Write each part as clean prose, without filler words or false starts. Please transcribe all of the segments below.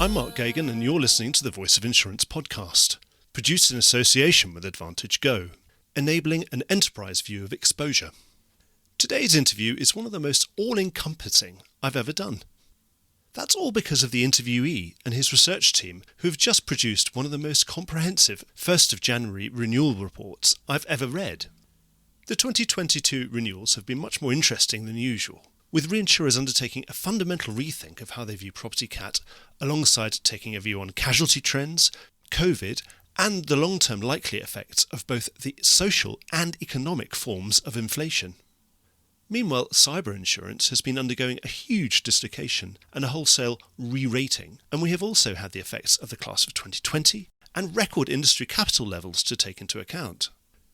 I'm Mark Gagan, and you're listening to the Voice of Insurance podcast, produced in association with Advantage Go, enabling an enterprise view of exposure. Today's interview is one of the most all-encompassing I've ever done. That's all because of the interviewee and his research team, who've just produced one of the most comprehensive 1st of January renewal reports I've ever read. The 2022 renewals have been much more interesting than usual, with reinsurers undertaking a fundamental rethink of how they view property cat, alongside taking a view on casualty trends, COVID, and the long-term likely effects of both the social and economic forms of inflation. Meanwhile, cyber insurance has been undergoing a huge dislocation and a wholesale re-rating, and we have also had the effects of the class of 2020 and record industry capital levels to take into account.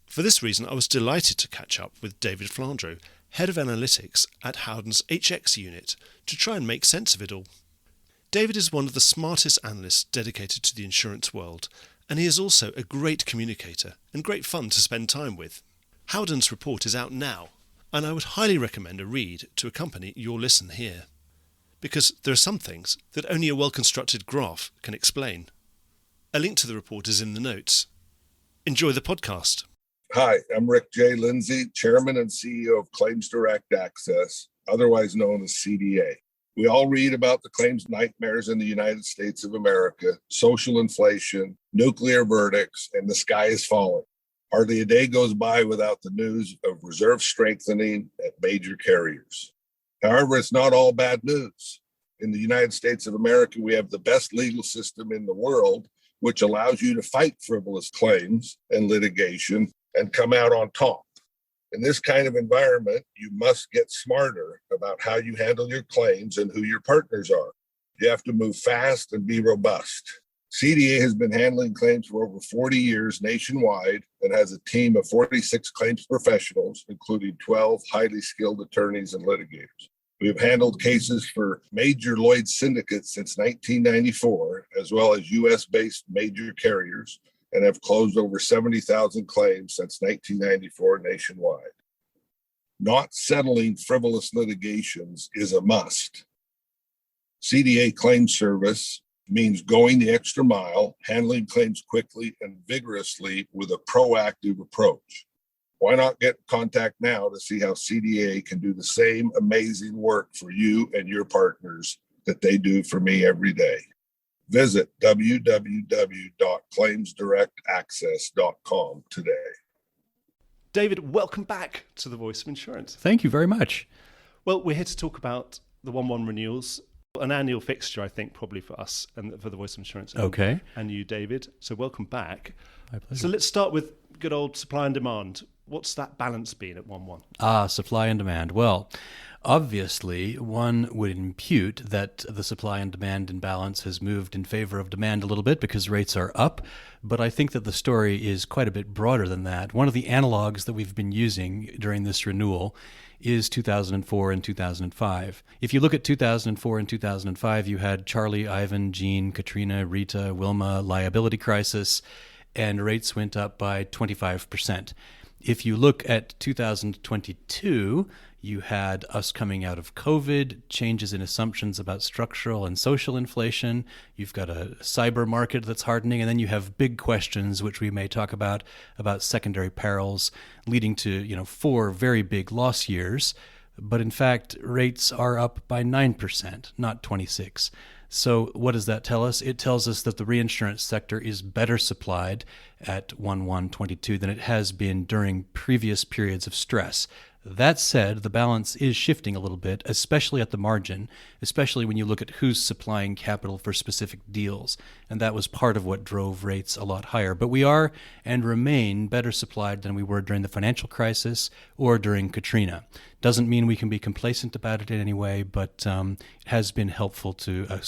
For this reason, I was delighted to catch up with David Flandro, Head of Analytics at Howden's HX unit, to try and make sense of it all. David is one of the smartest analysts dedicated to the insurance world, and he is also a great communicator and great fun to spend time with. Howden's report is out now, and I would highly recommend a read to accompany your listen here, because there are some things that only a well-constructed graph can explain. A link to the report is in the notes. Enjoy the podcast. Hi, I'm Rick J. Lindsay, Chairman and CEO of Claims Direct Access, otherwise known as CDA. We all read about the claims nightmares in the United States of America, social inflation, nuclear verdicts, and the sky is falling. Hardly a day goes by without the news of reserve strengthening at major carriers. However, it's not all bad news. In the United States of America, we have the best legal system in the world, which allows you to fight frivolous claims and litigation and come out on top. In this kind of environment, you must get smarter about how you handle your claims and who your partners are. You have to move fast and be robust. CDA has been handling claims for over 40 years nationwide and has a team of 46 claims professionals, including 12 highly skilled attorneys and litigators. We have handled cases for major Lloyd's syndicates since 1994, as well as U.S.-based major carriers, and have closed over 70,000 claims since 1994 nationwide. Not settling frivolous litigations is a must. CDA claim service means going the extra mile, handling claims quickly and vigorously with a proactive approach. Why not get in contact now to see how CDA can do the same amazing work for you and your partners that they do for me every day? Visit www.claimsdirectaccess.com today. David, welcome back to the Voice of Insurance. Thank you very much. Well, we're here to talk about the 1/1 renewals, an annual fixture, I think, probably for us and for the Voice of Insurance. Okay. And you, David. So welcome back. My pleasure. So let's start with good old supply and demand. What's that balance been at 1/1? Supply and demand. Well, obviously, one would impute that the supply and demand imbalance has moved in favor of demand a little bit because rates are up, but I think that the story is quite a bit broader than that. One of the analogs that we've been using during this renewal is 2004 and 2005. If you look at 2004 and 2005, you had Charlie, Ivan, Jean, Katrina, Rita, Wilma, liability crisis, and rates went up by 25%. If you look at 2022, you had us coming out of COVID, changes in assumptions about structural and social inflation. You've got a cyber market that's hardening, and then you have big questions, which we may talk about secondary perils, leading to 4 very big loss years. But in fact, rates are up by 9%, not 26%. So what does that tell us? It tells us that the reinsurance sector is better supplied at 1/1/22 than it has been during previous periods of stress. That said, the balance is shifting a little bit, especially at the margin, especially when you look at who's supplying capital for specific deals. And that was part of what drove rates a lot higher. But we are and remain better supplied than we were during the financial crisis or during Katrina. Doesn't mean we can be complacent about it in any way, but it has been helpful to a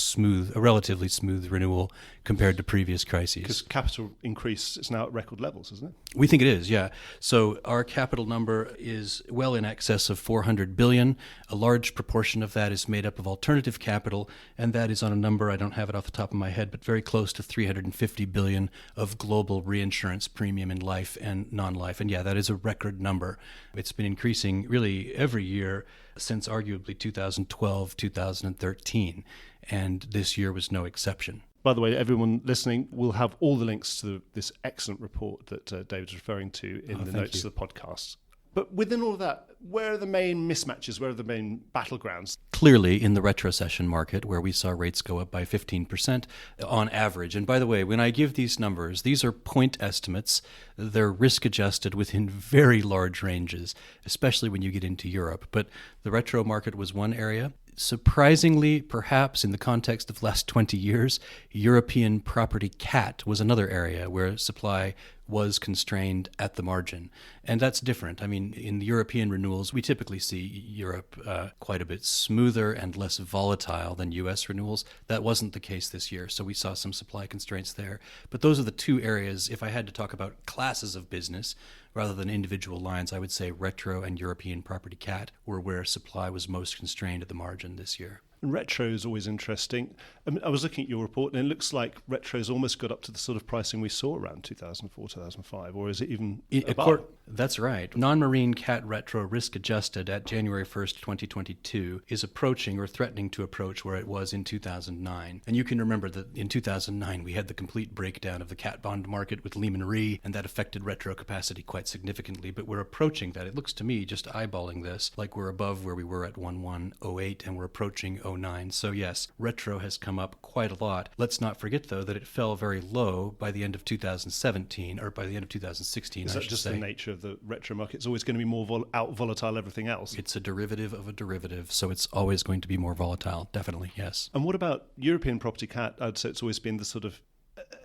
relatively smooth renewal compared to previous crises. Because capital increase is now at record levels, isn't it? We think it is, yeah. So our capital number is well in excess of $400 billion. A large proportion of that is made up of alternative capital, and that is on a number, I don't have it off the top of my head, but very close to $350 billion of global reinsurance premium in life and non-life. And yeah, that is a record number. It's been increasing really every year since arguably 2012, 2013, and this year was no exception. By the way, everyone listening will have all the links to this excellent report that David's referring to in the notes of the podcast. But within all of that, where are the main mismatches? Where are the main battlegrounds? Clearly in the retrocession market, where we saw rates go up by 15% on average. And by the way, when I give these numbers, these are point estimates. They're risk adjusted within very large ranges, especially when you get into Europe. But the retro market was one area. Surprisingly, perhaps in the context of the last 20 years, European property cat was another area where supply was constrained at the margin. And that's different. I mean, in the European renewals, we typically see Europe quite a bit smoother and less volatile than U.S. renewals. That wasn't the case this year, so we saw some supply constraints there. But those are the two areas, if I had to talk about classes of business rather than individual lines, I would say retro and European property cat were where supply was most constrained at the margin this year. And retro is always interesting. I mean, I was looking at your report, and it looks like retro's almost got up to the sort of pricing we saw around 2004, 2005, or is it even above? That's right. Non-marine cat retro risk adjusted at January 1st, 2022 is approaching or threatening to approach where it was in 2009. And you can remember that in 2009 we had the complete breakdown of the cat bond market with Lehman Re, and that affected retro capacity quite significantly. But we're approaching that. It looks to me, just eyeballing this, like we're above where we were at 1108, and we're approaching 09. So yes, retro has come up quite a lot. Let's not forget, though, that it fell very low by the end of 2017, or by the end of 2016, Is that just the nature of the retro market? It's always going to be more volatile than everything else? It's a derivative of a derivative, so it's always going to be more volatile, definitely, yes. And what about European property cat? I'd say it's always been the sort of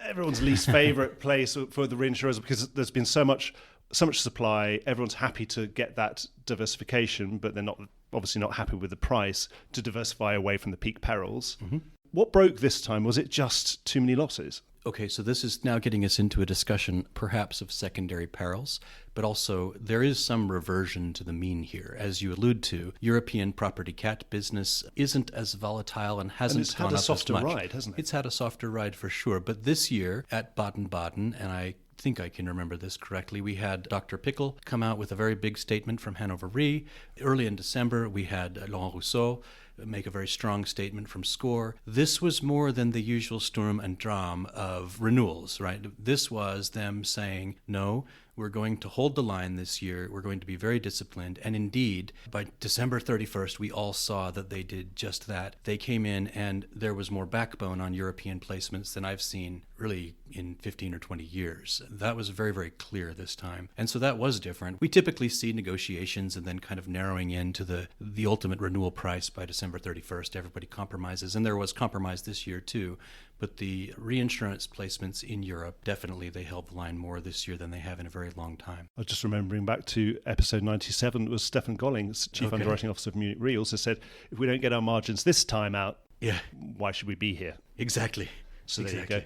everyone's least favorite place for the reinsurers, because there's been so much supply. Everyone's happy to get that diversification, but they're obviously not happy with the price to diversify away from the peak perils. Mm-hmm. What broke this time? Was it just too many losses? Okay, so this is now getting us into a discussion perhaps of secondary perils, but also there is some reversion to the mean here. As you allude to, European property cat business isn't as volatile and hasn't gone up as much. It's had a softer ride, hasn't it? It's had a softer ride for sure, but this year at Baden-Baden, and I think I can remember this correctly, we had Dr. Pickle come out with a very big statement from Hannover Re. Early in December, we had Laurent Rousseau make a very strong statement from SCOR. This was more than the usual Sturm and Drang of renewals, right? This was them saying, no, we're going to hold the line this year. We're going to be very disciplined. And indeed, by December 31st, we all saw that they did just that. They came in and there was more backbone on European placements than I've seen really in 15 or 20 years. That was very, very clear this time. And so that was different. We typically see negotiations and then kind of narrowing into the ultimate renewal price by December 31st. Everybody compromises. And there was compromise this year too. But the reinsurance placements in Europe, definitely they held the line more this year than they have in a very long time. I was just remembering back to episode 97, it was Stefan Golling, Chief Underwriting Officer of Munich Re, also said, if we don't get our margins this time out, why should we be here? Exactly. So there you go.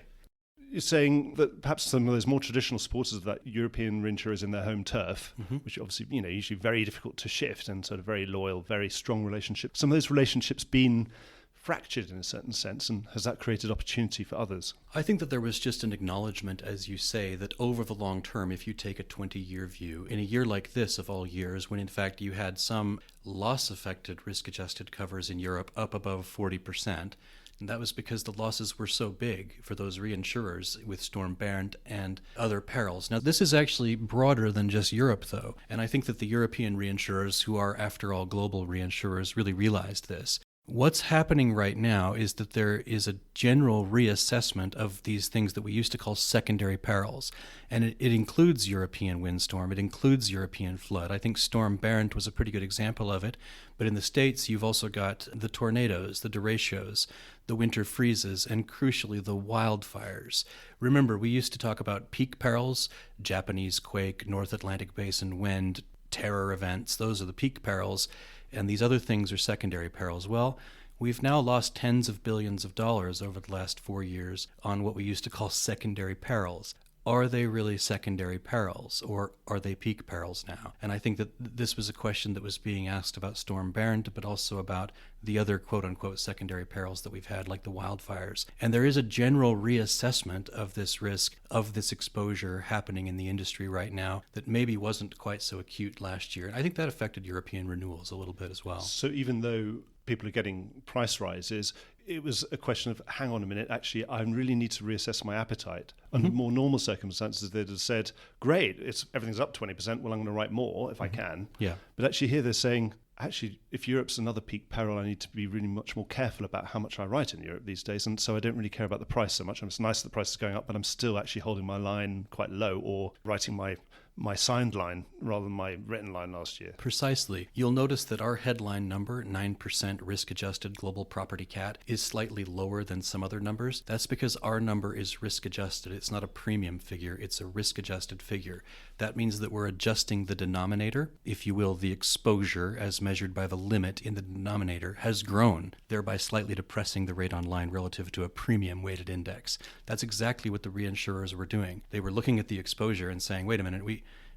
You're saying that perhaps some of those more traditional supporters of that European reinsurers in their home turf, which obviously, usually very difficult to shift and sort of very loyal, very strong relationships, some of those relationships been fractured in a certain sense, and has that created opportunity for others? I think that there was just an acknowledgement, as you say, that over the long term, if you take a 20-year view, in a year like this of all years, when in fact you had some loss-affected risk-adjusted covers in Europe up above 40%, and that was because the losses were so big for those reinsurers with Storm Bernd and other perils. Now, this is actually broader than just Europe, though, and I think that the European reinsurers, who are, after all, global reinsurers, really realized this. What's happening right now is that there is a general reassessment of these things that we used to call secondary perils. And it includes European windstorm, it includes European flood. I think Storm Bernd was a pretty good example of it. But in the States, you've also got the tornadoes, the derechos, the winter freezes, and crucially, the wildfires. Remember, we used to talk about peak perils, Japanese quake, North Atlantic Basin wind, terror events. Those are the peak perils. And these other things are secondary perils. Well, we've now lost tens of billions of dollars over the last 4 years on what we used to call secondary perils. are they really secondary perils, or are they peak perils now? And I think that this was a question that was being asked about Storm Bernd, but also about the other quote-unquote secondary perils that we've had, like the wildfires. And there is a general reassessment of this risk, of this exposure happening in the industry right now that maybe wasn't quite so acute last year. And I think that affected European renewals a little bit as well. So even though people are getting price rises, it was a question of, hang on a minute, actually, I really need to reassess my appetite. Under more normal circumstances, they'd have said, great, everything's up 20%, well, I'm going to write more if I can. Yeah. But actually here they're saying, actually, if Europe's another peak peril, I need to be really much more careful about how much I write in Europe these days. And so I don't really care about the price so much. It's nice that the price is going up, but I'm still actually holding my line quite low, or writing my signed line rather than my written line last year. Precisely. You'll notice that our headline number, 9% risk-adjusted global property cat, is slightly lower than some other numbers. That's because our number is risk-adjusted. It's not a premium figure. It's a risk-adjusted figure. That means that we're adjusting the denominator. If you will, the exposure as measured by the limit in the denominator has grown, thereby slightly depressing the rate on line relative to a premium-weighted index. That's exactly what the reinsurers were doing. They were looking at the exposure and saying, wait a minute,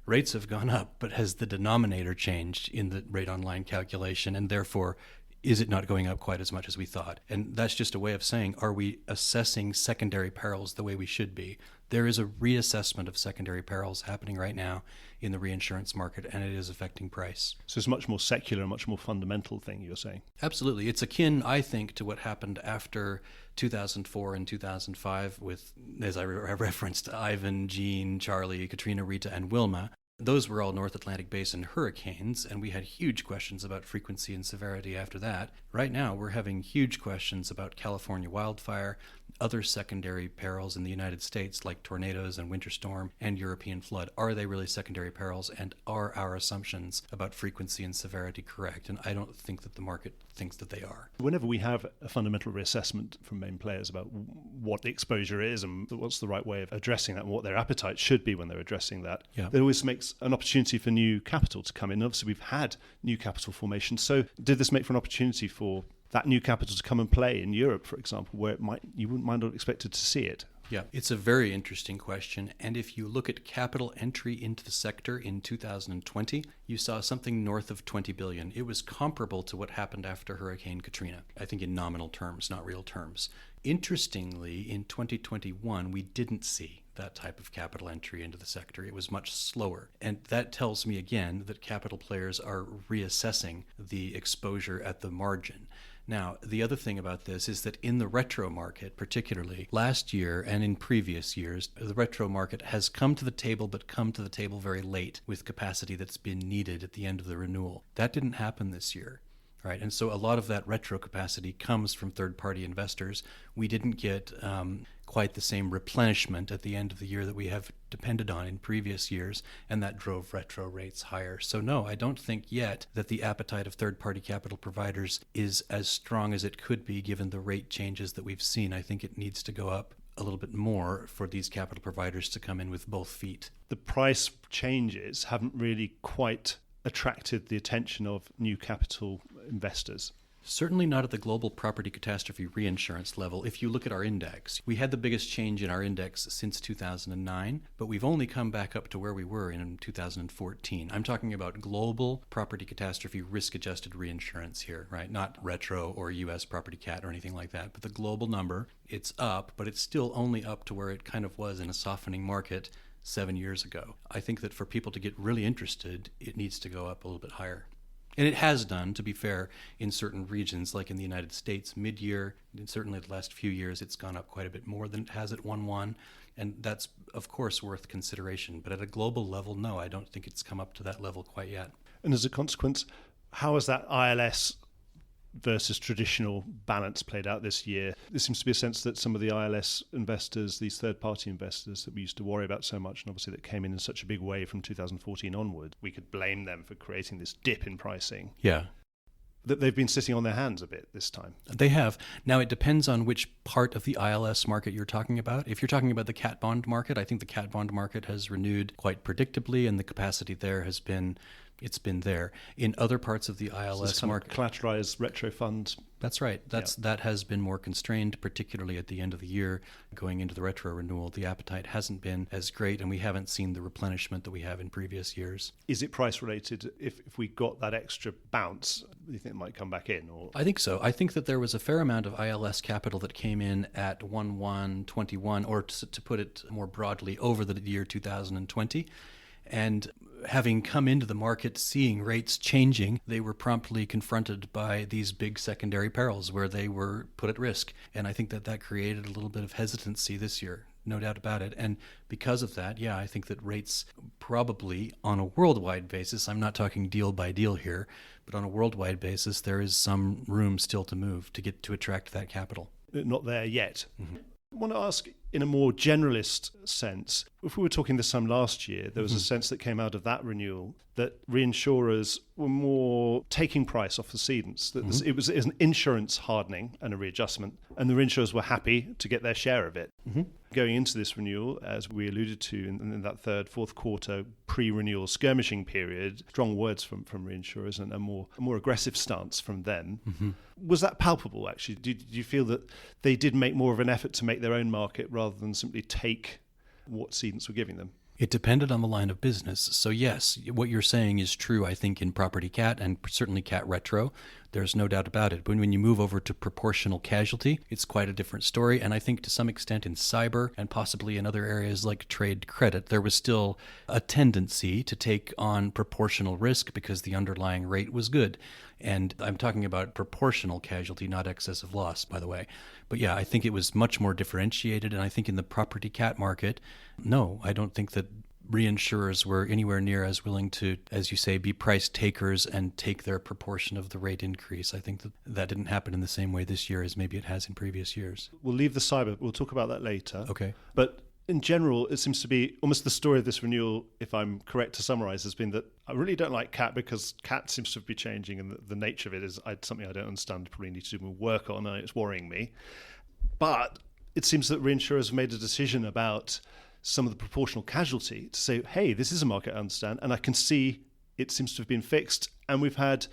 rates have gone up, but has the denominator changed in the rate on line calculation, and therefore is it not going up quite as much as we thought? And that's just a way of saying, are we assessing secondary perils the way we should be? There is a reassessment of secondary perils happening right now in the reinsurance market, and it is affecting price. So it's a much more secular, much more fundamental thing, you're saying? Absolutely. It's akin, I think, to what happened after 2004 and 2005 with, as I referenced, Ivan, Jean, Charlie, Katrina, Rita, and Wilma. Those were all North Atlantic Basin hurricanes, and we had huge questions about frequency and severity after that. Right now, we're having huge questions about California wildfire, other secondary perils in the United States like tornadoes and winter storm and European flood. Are they really secondary perils, and are our assumptions about frequency and severity correct? And I don't think that the market thinks that they are. Whenever we have a fundamental reassessment from main players about what the exposure is and what's the right way of addressing that and what their appetite should be when they're addressing that, that always makes an opportunity for new capital to come in. Obviously, we've had new capital formation. So did this make for an opportunity for that new capital to come and play in Europe, for example, where you wouldn't mind or expected to see it? Yeah, it's a very interesting question. And if you look at capital entry into the sector in 2020, you saw something north of 20 billion. It was comparable to what happened after Hurricane Katrina, I think in nominal terms, not real terms. Interestingly, in 2021, we didn't see that type of capital entry into the sector. It was much slower. And that tells me again that capital players are reassessing the exposure at the margin. Now, the other thing about this is that in the retro market, particularly last year and in previous years, the retro market has come to the table, but come to the table very late with capacity that's been needed at the end of the renewal. That didn't happen this year. Right, and so a lot of that retro capacity comes from third-party investors. We didn't get quite the same replenishment at the end of the year that we have depended on in previous years, and that drove retro rates higher. So no, I don't think yet that the appetite of third-party capital providers is as strong as it could be given the rate changes that we've seen. I think it needs to go up a little bit more for these capital providers to come in with both feet. The price changes haven't really quite attracted the attention of new capital investors. Certainly not at the global property catastrophe reinsurance level. If you look at our index, we had the biggest change in our index since 2009, but we've only come back up to where we were in 2014. I'm talking about global property catastrophe risk-adjusted reinsurance here, right? Not retro or U.S. property cat or anything like that, but the global number, it's up, but it's still only up to where it kind of was in a softening market 7 years ago. I think that for people to get really interested, it needs to go up a little bit higher. And it has done, to be fair, in certain regions, like in the United States, mid-year, and certainly the last few years, it's gone up quite a bit more than it has at 1/1. And that's, of course, worth consideration. But at a global level, no, I don't think it's come up to that level quite yet. And as a consequence, how has that ILS versus traditional balance played out this year? There seems to be a sense that some of the ILS investors, these third-party investors that we used to worry about so much, and obviously that came in such a big way from 2014 onward, we could blame them for creating this dip in pricing. Yeah. That they've been sitting on their hands a bit this time. They have. Now, it depends on which part of the ILS market you're talking about. If you're talking about the cat bond market, I think the cat bond market has renewed quite predictably, and the capacity there has been It's been there. In other parts of the ILS market, collateralized retro fund. That's right. That has been more constrained, particularly at the end of the year, going into the retro renewal. The appetite hasn't been as great, and we haven't seen the replenishment that we have in previous years. Is it price related? If we got that extra bounce, do you think it might come back in? Or I think so. I think that there was a fair amount of ILS capital that came in at 1/1/21, or to put it more broadly, over the year 2020. And having come into the market, seeing rates changing, they were promptly confronted by these big secondary perils where they were put at risk. And I think that created a little bit of hesitancy this year, no doubt about it. And because of that, I think that rates probably on a worldwide basis, I'm not talking deal by deal here, but on a worldwide basis, there is some room still to move to attract that capital. Not there yet. Mm-hmm. I want to ask, in a more generalist sense, if we were talking this time last year, there was a sense that came out of that renewal that reinsurers were more taking price off the cedents. That it was an insurance hardening and a readjustment, and the reinsurers were happy to get their share of it. Going into this renewal, as we alluded to in that fourth quarter pre-renewal skirmishing period, strong words from reinsurers and a more aggressive stance from them. Was that palpable, actually? Did you feel that they did make more of an effort to make their own market rather than simply take what cedents were giving them? It depended on the line of business. So yes, what you're saying is true, I think, in property cat and certainly cat retro. There's no doubt about it. But when you move over to proportional casualty, it's quite a different story. And I think to some extent in cyber and possibly in other areas like trade credit, there was still a tendency to take on proportional risk because the underlying rate was good. And I'm talking about proportional casualty, not excessive loss, by the way. But I think it was much more differentiated. And I think in the property cat market, no, I don't think that reinsurers were anywhere near as willing to, as you say, be price takers and take their proportion of the rate increase. I think that didn't happen in the same way this year as maybe it has in previous years. We'll leave the cyber. We'll talk about that later. Okay. But in general, it seems to be almost the story of this renewal, if I'm correct to summarize, has been that I really don't like cat because cat seems to be changing and the nature of it is something I don't understand, probably need to do more work on, and it's worrying me. But it seems that reinsurers have made a decision about some of the proportional casualty to say, hey, this is a market I understand, and I can see it seems to have been fixed. And we've had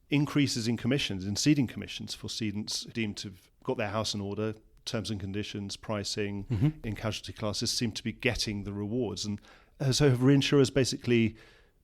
increases in commissions, in ceding commissions for cedents deemed to have got their house in order, terms and conditions, pricing in casualty classes seem to be getting the rewards. And so have reinsurers basically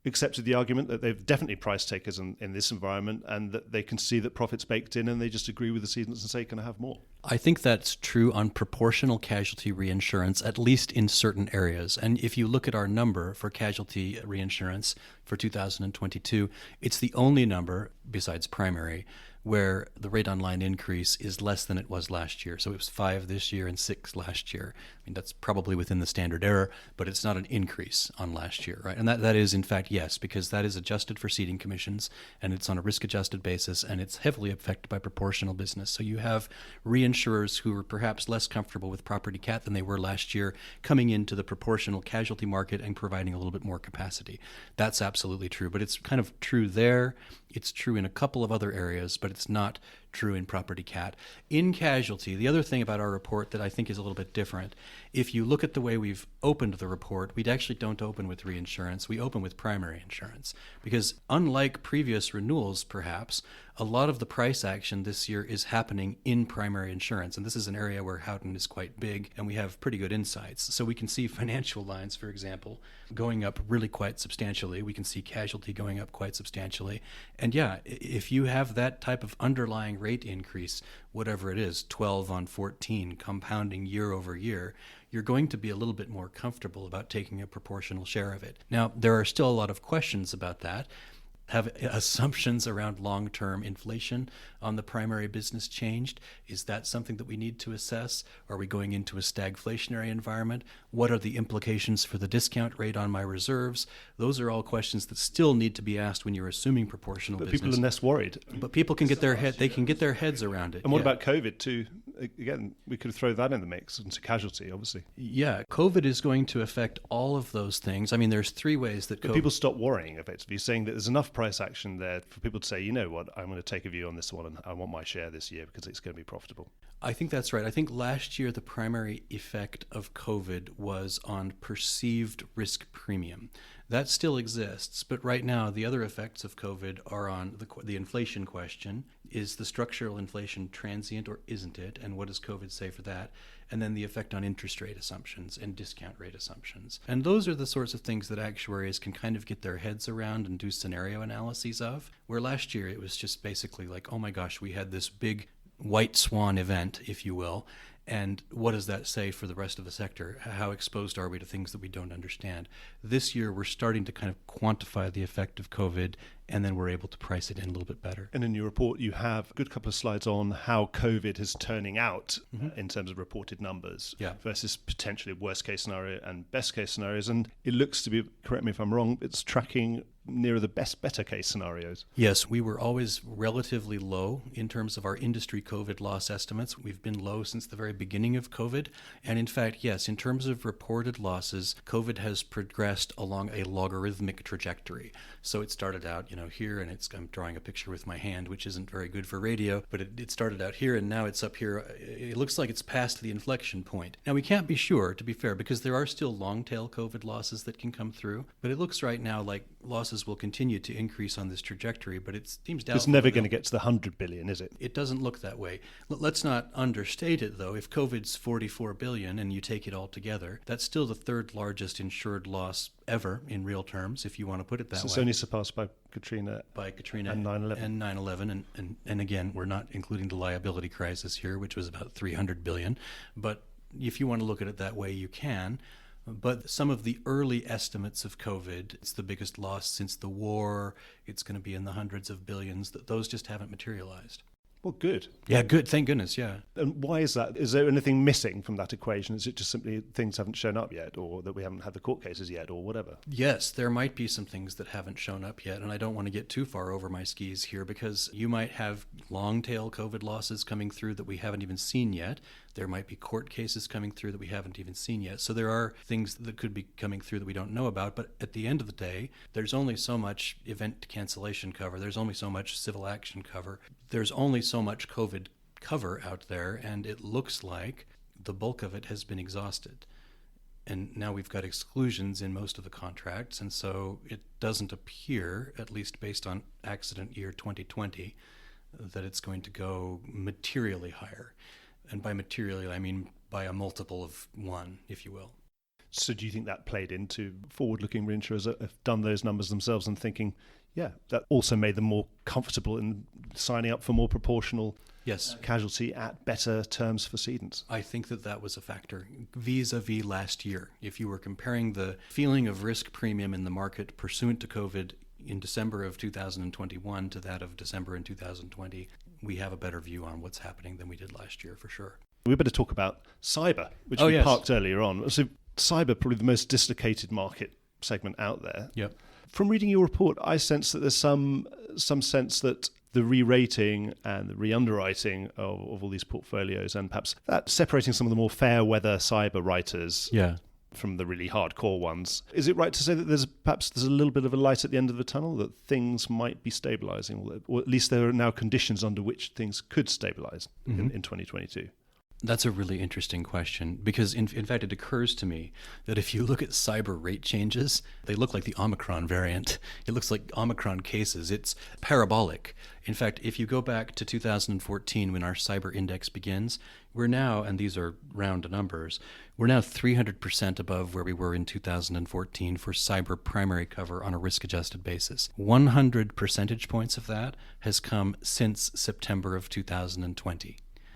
accepted the argument that they've definitely price takers in this environment and that they can see that profit's baked in and they just agree with the cedents and say, can I have more? I think that's true on proportional casualty reinsurance, at least in certain areas. And if you look at our number for casualty reinsurance for 2022, it's the only number, besides primary, where the rate on line increase is less than it was last year. So it was 5 this year and 6 last year. I mean, that's probably within the standard error, but it's not an increase on last year, right? And that is, in fact, yes, because that is adjusted for ceding commissions, and it's on a risk-adjusted basis, and it's heavily affected by proportional business. So you have reinsurers who are perhaps less comfortable with property cat than they were last year coming into the proportional casualty market and providing a little bit more capacity. That's absolutely true, but it's kind of true there. It's true in a couple of other areas, but it's not true in property cat. In casualty, the other thing about our report that I think is a little bit different, if you look at the way we've opened the report, we actually don't open with reinsurance, we open with primary insurance. Because unlike previous renewals, perhaps, a lot of the price action this year is happening in primary insurance. And this is an area where Howden is quite big, and we have pretty good insights. So we can see financial lines, for example, going up really quite substantially. We can see casualty going up quite substantially. And if you have that type of underlying rate increase, whatever it is, 12 on 14, compounding year over year, you're going to be a little bit more comfortable about taking a proportional share of it. Now, there are still a lot of questions about that. Have assumptions around long-term inflation on the primary business changed? Is that something that we need to assess? Are we going into a stagflationary environment? What are the implications for the discount rate on my reserves? Those are all questions that still need to be asked when you're assuming proportional business. But people are less worried. But people can get their heads around it. And what about COVID too? again, we could throw that in the mix into casualty, obviously. Yeah, COVID is going to affect all of those things. I mean, there's three ways that But people stop worrying, effectively, saying that there's enough price action there for people to say, you know what, I'm going to take a view on this one and I want my share this year because it's going to be profitable. I think that's right. I think last year the primary effect of COVID was on perceived risk premium. That still exists, but right now the other effects of COVID are on the inflation question. Is the structural inflation transient or isn't it? And what does COVID say for that? And then the effect on interest rate assumptions and discount rate assumptions. And those are the sorts of things that actuaries can kind of get their heads around and do scenario analyses of, where last year it was just basically like, oh my gosh, we had this big white swan event, if you will, and what does that say for the rest of the sector? How exposed are we to things that we don't understand? This year, we're starting to kind of quantify the effect of COVID, and then we're able to price it in a little bit better. And in your report, you have a good couple of slides on how COVID is turning out in terms of reported numbers versus potentially worst case scenario and best case scenarios. And it looks to be, correct me if I'm wrong, it's tracking nearer the better case scenarios. Yes, we were always relatively low in terms of our industry COVID loss estimates. We've been low since the very beginning of COVID. And in fact, yes, in terms of reported losses, COVID has progressed along a logarithmic trajectory. So it started out, here, and I'm drawing a picture with my hand, which isn't very good for radio, but it started out here and now it's up here. It looks like it's past the inflection point. Now we can't be sure, to be fair, because there are still long tail COVID losses that can come through, but it looks right now like losses will continue to increase on this trajectory, but it seems doubtful. It's never going to get to the 100 billion, is it? It doesn't look that way. Let's not understate it, though. If COVID's 44 billion and you take it all together, that's still the third largest insured loss ever in real terms, if you want to put it that way. It's only surpassed by Katrina and 9/11. And 9/11, and again, we're not including the liability crisis here, which was about 300 billion. But if you want to look at it that way, you can. But some of the early estimates of COVID, it's the biggest loss since the war, it's going to be in the hundreds of billions, those just haven't materialized. Well, good. Yeah, good. Thank goodness, yeah. And why is that? Is there anything missing from that equation? Is it just simply things haven't shown up yet, or that we haven't had the court cases yet, or whatever? Yes, there might be some things that haven't shown up yet, and I don't want to get too far over my skis here because you might have long-tail COVID losses coming through that we haven't even seen yet. There might be court cases coming through that we haven't even seen yet. So there are things that could be coming through that we don't know about. But at the end of the day, there's only so much event cancellation cover. There's only so much civil action cover. There's only so much COVID cover out there. And it looks like the bulk of it has been exhausted. And now we've got exclusions in most of the contracts. And so it doesn't appear, at least based on accident year 2020, that it's going to go materially higher. And by materially, I mean by a multiple of one, if you will. So do you think that played into forward-looking reinsurers that have done those numbers themselves and thinking, yeah, that also made them more comfortable in signing up for more proportional casualty at better terms for cedents? I think that was a factor vis-a-vis last year. If you were comparing the feeling of risk premium in the market pursuant to COVID in December of 2021 to that of December in 2020, we have a better view on what's happening than we did last year, for sure. We better talk about cyber, which we parked earlier on. So cyber, probably the most dislocated market segment out there. Yep. From reading your report, I sense that there's some sense that the re-rating and the re-underwriting of all these portfolios, and perhaps that separating some of the more fair weather cyber writers from the really hardcore ones. Is it right to say that there's a little bit of a light at the end of the tunnel, that things might be stabilizing, or at least there are now conditions under which things could stabilize in 2022? That's a really interesting question because, in fact, it occurs to me that if you look at cyber rate changes, they look like the Omicron variant. It looks like Omicron cases. It's parabolic. In fact, if you go back to 2014 when our cyber index begins, we're now, and these are round numbers, we're now 300% above where we were in 2014 for cyber primary cover on a risk-adjusted basis. 100 percentage points of that has come since September of 2020.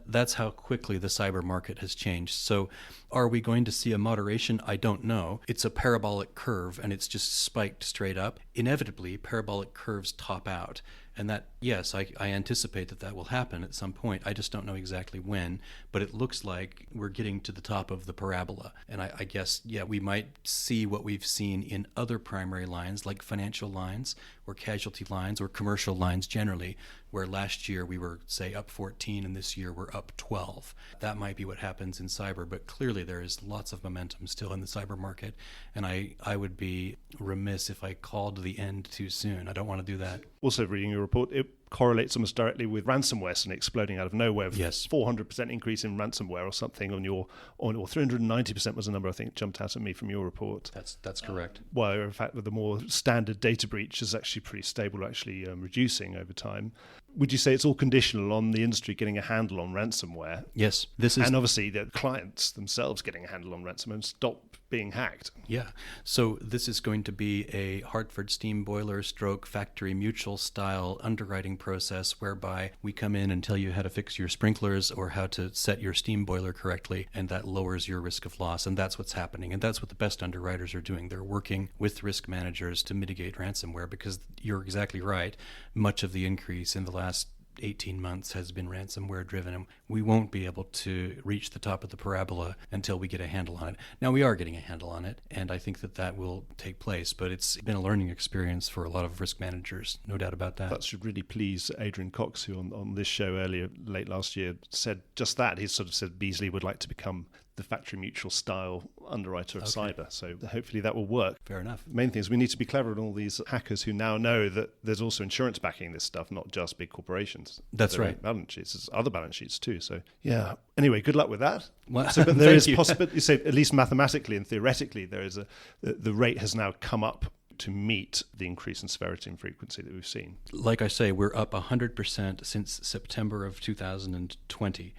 That's how quickly the cyber market has changed. So are we going to see a moderation? I don't know. It's a parabolic curve and it's just spiked straight up. inevitably parabolic curves top out. And that, yes, I anticipate that will happen at some point. I just don't know exactly when, but it looks like we're getting to the top of the parabola. And I guess, yeah, we might see what we've seen in other primary lines, like financial lines or casualty lines or commercial lines generally, where last year we were, say, up 14 and this year we're up 12. That might be what happens in cyber, but clearly there is lots of momentum still in the cyber market. And I would be remiss if I called the end too soon. I don't want to do that. Also, reading your report, it correlates almost directly with ransomware suddenly exploding out of nowhere. Yes. 400% increase in ransomware or something or 390% was the number I think jumped out at me from your report. That's correct. Well, in fact, with the more standard data breach is actually pretty stable, actually reducing over time. Would you say it's all conditional on the industry getting a handle on ransomware? Yes. And obviously the clients themselves getting a handle on ransomware and stop being hacked. Yeah. So this is going to be a Hartford steam boiler stroke factory mutual style underwriting process whereby we come in and tell you how to fix your sprinklers or how to set your steam boiler correctly, and that lowers your risk of loss. And that's what's happening. And that's what the best underwriters are doing. They're working with risk managers to mitigate ransomware, because you're exactly right. Much of the increase in the last 18 months has been ransomware driven, and we won't be able to reach the top of the parabola until we get a handle on it. Now, we are getting a handle on it, and I think that will take place, but it's been a learning experience for a lot of risk managers, no doubt about that. That should really please Adrian Cox, who on this show late last year said just that. He sort of said Beazley would like to become the factory mutual style underwriter of cyber. So hopefully that will work. Fair enough. The main thing is we need to be clever on all these hackers who now know that there's also insurance backing this stuff, not just big corporations. That's right. Balance sheets, there's other balance sheets too. So yeah. Anyway, good luck with that. Well, but there is possibility. You say at least mathematically and theoretically, there is the rate has now come up to meet the increase in severity and frequency that we've seen. Like I say, we're up 100% since September of 2020.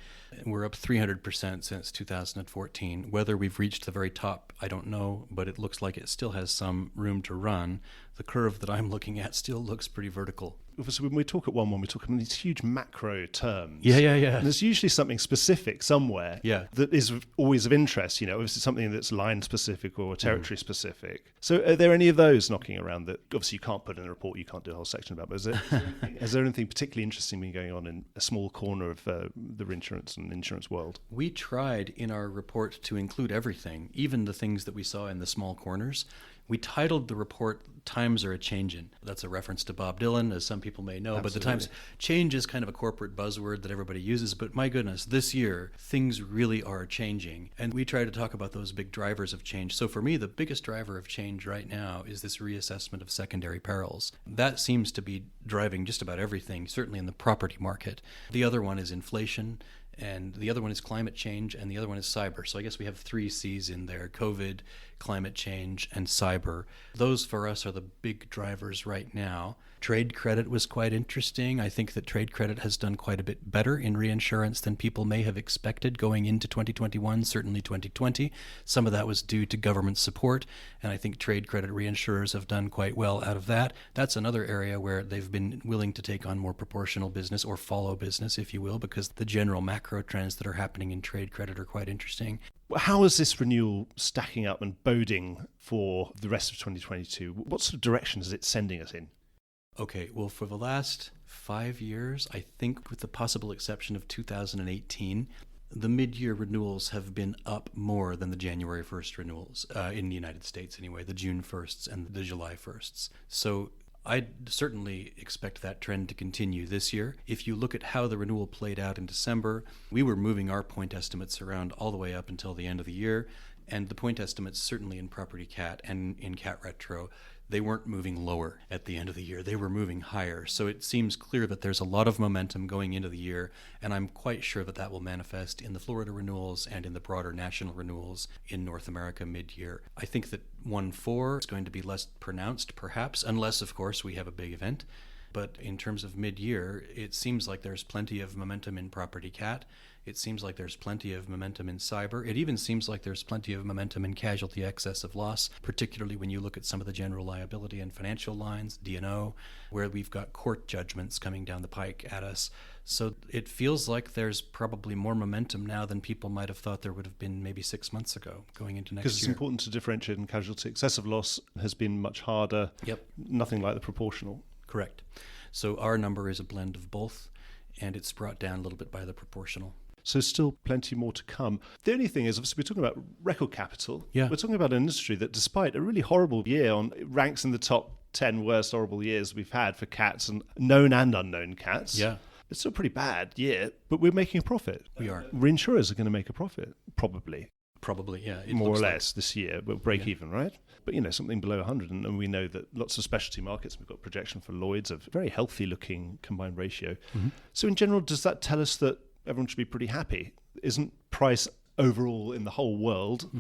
We're up 300% since 2014. Whether we've reached the very top, I don't know, but it looks like it still has some room to run. The curve that I'm looking at still looks pretty vertical. So when we talk at 1-1, we talk in these huge macro terms. Yeah. And there's usually something specific somewhere that is always of interest. Obviously something that's line specific or territory specific. So are there any of those knocking around that obviously you can't put in a report, you can't do a whole section about, but is there anything particularly interesting been going on in a small corner of the reinsurance and insurance world? We tried in our report to include everything, even the things that we saw in the small corners. We titled the report "Times Are A-Changin'." That's a reference to Bob Dylan, as some people may know. Absolutely. But the times change is kind of a corporate buzzword that everybody uses. But my goodness, this year things really are changing, and we try to talk about those big drivers of change. So for me, the biggest driver of change right now is this reassessment of secondary perils. That seems to be driving just about everything, certainly in the property market. The other one is inflation. And the other one is climate change, and the other one is cyber. So I guess we have 3 C's in there: COVID, climate change, and cyber. Those for us are the big drivers right now. Trade credit was quite interesting. I think that trade credit has done quite a bit better in reinsurance than people may have expected going into 2021, certainly 2020. Some of that was due to government support, and I think trade credit reinsurers have done quite well out of that. That's another area where they've been willing to take on more proportional business, or follow business, if you will, because the general macro trends that are happening in trade credit are quite interesting. How is this renewal stacking up and boding for the rest of 2022? What sort of direction is it sending us in? Okay, well, for the last 5 years, I think with the possible exception of 2018, the mid-year renewals have been up more than the January 1st renewals, in the United States anyway, the June 1sts and the July 1sts. So I certainly expect that trend to continue this year. If you look at how the renewal played out in December, we were moving our point estimates around all the way up until the end of the year, and the point estimates, certainly in property cat and in cat retro, they weren't moving lower at the end of the year. They were moving higher. So it seems clear that there's a lot of momentum going into the year, and I'm quite sure that will manifest in the Florida renewals and in the broader national renewals in North America mid-year. I think that 1/4 is going to be less pronounced, perhaps, unless, of course, we have a big event. But in terms of mid-year, it seems like there's plenty of momentum in property cat. It seems like there's plenty of momentum in cyber. It even seems like there's plenty of momentum in casualty excess of loss, particularly when you look at some of the general liability and financial lines, D&O, where we've got court judgments coming down the pike at us. So it feels like there's probably more momentum now than people might have thought there would have been maybe 6 months ago going into next year. Because it's important to differentiate in casualty. Excessive loss has been much harder. Yep. Nothing like the proportional. Correct. So our number is a blend of both, and it's brought down a little bit by the proportional. So still plenty more to come. The only thing is, obviously, we're talking about record capital. Yeah. We're talking about an industry that, despite a really horrible year, it ranks in the top 10 worst horrible years we've had for cats, and known and unknown cats. Yeah. It's still a pretty bad year, but we're making a profit. We are. Reinsurers are going to make a profit, probably. Probably, yeah. More or less this year. We'll break even, right? But, something below 100. And we know that lots of specialty markets, we've got projection for Lloyd's, a very healthy looking combined ratio. Mm-hmm. So in general, does that tell us that everyone should be pretty happy? Isn't price overall in the whole world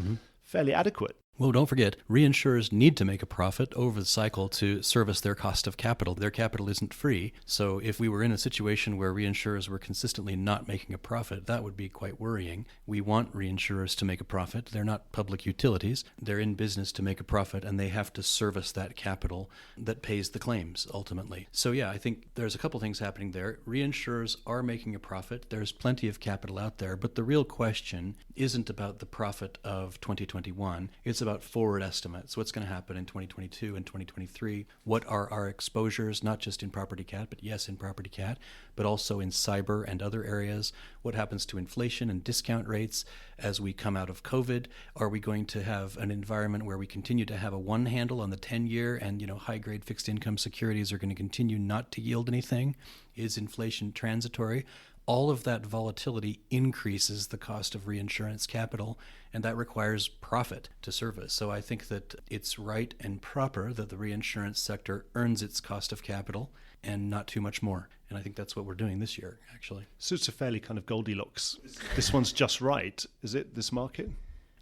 fairly adequate? Well, don't forget, reinsurers need to make a profit over the cycle to service their cost of capital. Their capital isn't free. So if we were in a situation where reinsurers were consistently not making a profit, that would be quite worrying. We want reinsurers to make a profit. They're not public utilities. They're in business to make a profit, and they have to service that capital that pays the claims, ultimately. So yeah, I think there's a couple things happening there. Reinsurers are making a profit. There's plenty of capital out there, but the real question isn't about the profit of 2021. It's about forward estimates. What's going to happen in 2022 and 2023? What are our exposures, not just in property cat, but yes, in property cat, but also in cyber and other areas? What happens to inflation and discount rates as we come out of COVID? Are we going to have an environment where we continue to have a one handle on the 10-year and, high-grade fixed income securities are going to continue not to yield anything? Is inflation transitory? All of that volatility increases the cost of reinsurance capital, and that requires profit to service. So I think that it's right and proper that the reinsurance sector earns its cost of capital and not too much more. And I think that's what we're doing this year, actually. So it's a fairly kind of Goldilocks. This one's just right, is it, this market?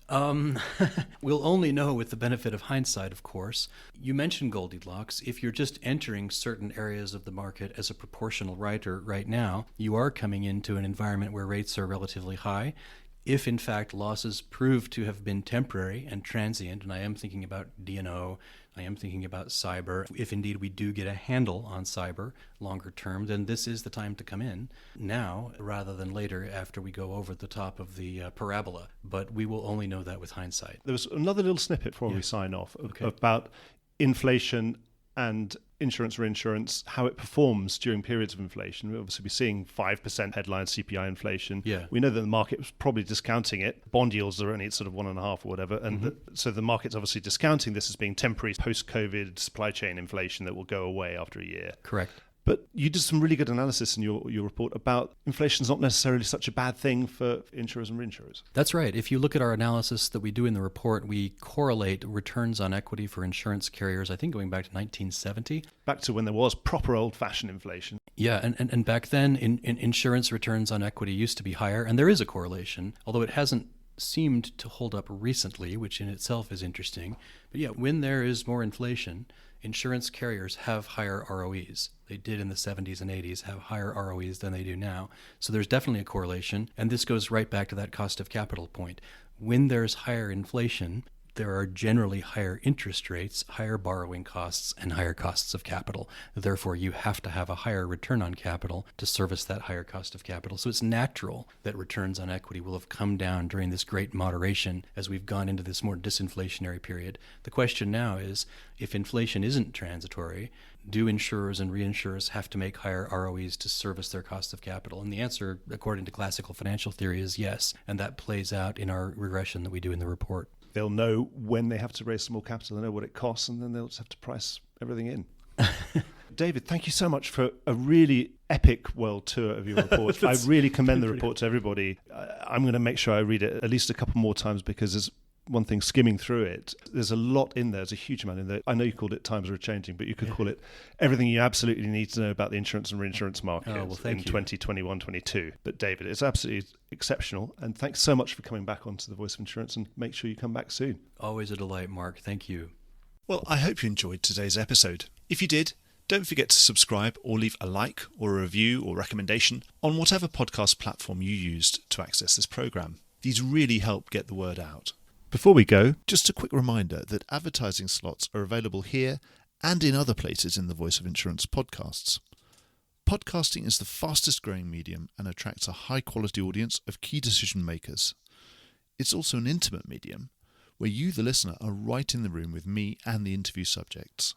We'll only know with the benefit of hindsight, of course. You mentioned Goldilocks. If you're just entering certain areas of the market as a proportional writer right now, you are coming into an environment where rates are relatively high. If, in fact, losses prove to have been temporary and transient, and I am thinking about D&O, I am thinking about cyber, if indeed we do get a handle on cyber longer term, then this is the time to come in now rather than later after we go over the top of the parabola. But we will only know that with hindsight. There was another little snippet before we sign off about inflation and insurance, reinsurance, how it performs during periods of inflation. We'll obviously be seeing 5% headline CPI inflation. Yeah. We know that the market was probably discounting it. Bond yields are only sort of 1.5 or whatever. And so the market's obviously discounting this as being temporary post-COVID supply chain inflation that will go away after a year. Correct. But you did some really good analysis in your report about inflation's not necessarily such a bad thing for insurers and reinsurers. That's right. If you look at our analysis that we do in the report, we correlate returns on equity for insurance carriers, I think going back to 1970. Back to when there was proper old-fashioned inflation. Yeah, and back then, in insurance returns on equity used to be higher, and there is a correlation, although it hasn't seemed to hold up recently, which in itself is interesting. But yeah, when there is more inflation, insurance carriers have higher ROEs. They did in the 70s and 80s have higher ROEs than they do now. So there's definitely a correlation. And this goes right back to that cost of capital point. When there's higher inflation, there are generally higher interest rates, higher borrowing costs, and higher costs of capital. Therefore, you have to have a higher return on capital to service that higher cost of capital. So it's natural that returns on equity will have come down during this great moderation as we've gone into this more disinflationary period. The question now is, if inflation isn't transitory, do insurers and reinsurers have to make higher ROEs to service their cost of capital? And the answer, according to classical financial theory, is yes. And that plays out in our regression that we do in the report. They'll know when they have to raise some more capital, they'll know what it costs, and then they'll just have to price everything in. David, thank you so much for a really epic world tour of your report. I really commend the report to everybody. I'm going to make sure I read it at least a couple more times because there's one thing skimming through it. There's a lot in there. There's a huge amount in there. I know you called it Times Are Changing, but you could call it everything you absolutely need to know about the insurance and reinsurance market in 2021-22. But David, it's absolutely exceptional. And thanks so much for coming back onto The Voice of Insurance, and make sure you come back soon. Always a delight, Mark. Thank you. Well, I hope you enjoyed today's episode. If you did, Don't forget to subscribe or leave a like or a review or recommendation on whatever podcast platform you used to access this program. These really help get the word out. Before we go, just a quick reminder that advertising slots are available here and in other places in the Voice of Insurance podcasts. Podcasting is the fastest growing medium and attracts a high quality audience of key decision makers. It's also an intimate medium where you, the listener, are right in the room with me and the interview subjects.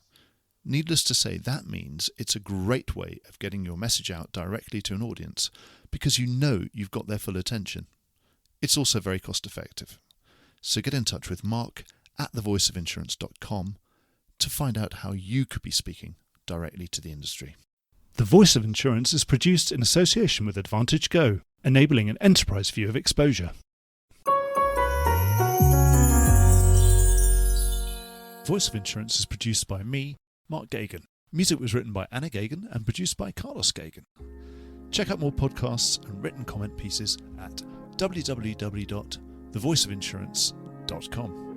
Needless to say, that means it's a great way of getting your message out directly to an audience because you know you've got their full attention. It's also very cost effective. So get in touch with Mark at thevoiceofinsurance.com to find out how you could be speaking directly to the industry. The Voice of Insurance is produced in association with Advantage Go, enabling an enterprise view of exposure. Voice of Insurance is produced by me, Mark Gagan. Music was written by Anna Gagan and produced by Carlos Gagan. Check out more podcasts and written comment pieces at www.thevoiceofinsurance.com.